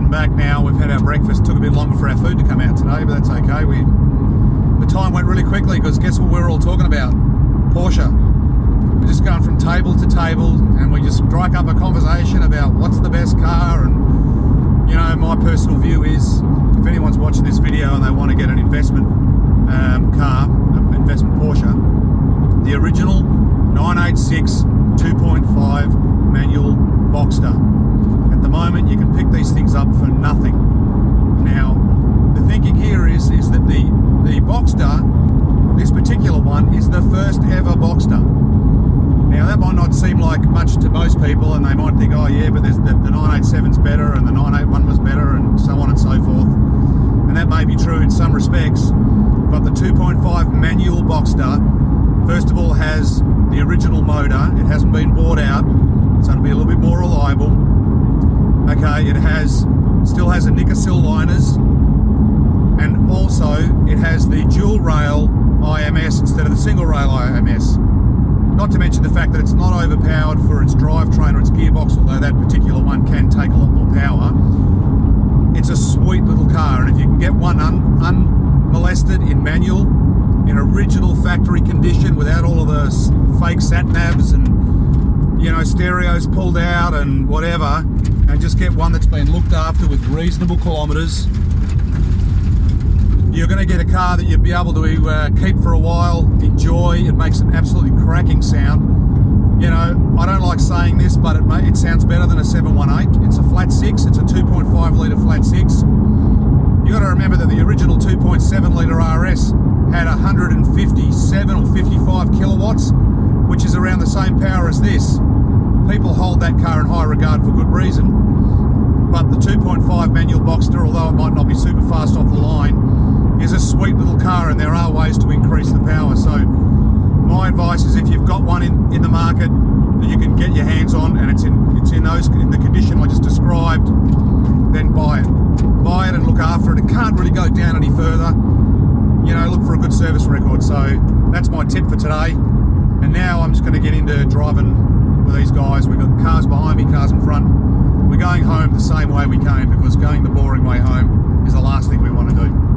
and back now. We've had our breakfast. Took a bit longer for our food to come out today, but that's okay. The time went really quickly because guess what we're all talking about? Porsche. We're just going from table to table and we just strike up a conversation about what's the best car. And, you know, my personal view is if anyone's watching this video and they want to get an investment car, an investment Porsche, the original 986 2.5 manual Boxster. At the moment, you can pick these things up for nothing. Now, the thinking here is that the Boxster, this particular one, is the first ever Boxster. Now, that might not seem like much to most people, and they might think, oh yeah, but the 987's better, and the 981 was better, and so on and so forth. And that may be true in some respects, but the 2.5 manual Boxster, first of all, has the original motor. It hasn't been bought out, so it'll be a little bit more reliable. Okay, it still has a Nickersill liners, and also it has the dual rail IMS instead of the single rail IMS. Not to mention the fact that it's not overpowered for its drivetrain or its gearbox, although that particular one can take a lot more power. It's a sweet little car, and if you can get one unmolested in manual, in original factory condition, without all of the fake sat navs and, you know, stereos pulled out and whatever, and just get one that's been looked after with reasonable kilometres, you're going to get a car that you'll be able to keep for a while, enjoy. It makes an absolutely cracking sound. You know, I don't like saying this, but it sounds better than a 718. It's a flat six. It's a 2.5 litre flat six. You got to remember that the original 2.7 litre RS had 157 or 55 kilowatts, which is around the same power as this. People hold that car in high regard for good reason, but the 2.5 manual Boxster, although it might not be super fast off the line, is a sweet little car, and there are ways to increase the power. So my advice is, if you've got one in the market that you can get your hands on, and it's in the condition I just described, then buy it. Buy it and look after it. It can't really go down any further. You know, look for a good service record. So that's my tip for today. And now I'm just going to get into driving with these guys. We've got cars behind me, cars in front. We're going home the same way we came, because going the boring way home is the last thing we want to do.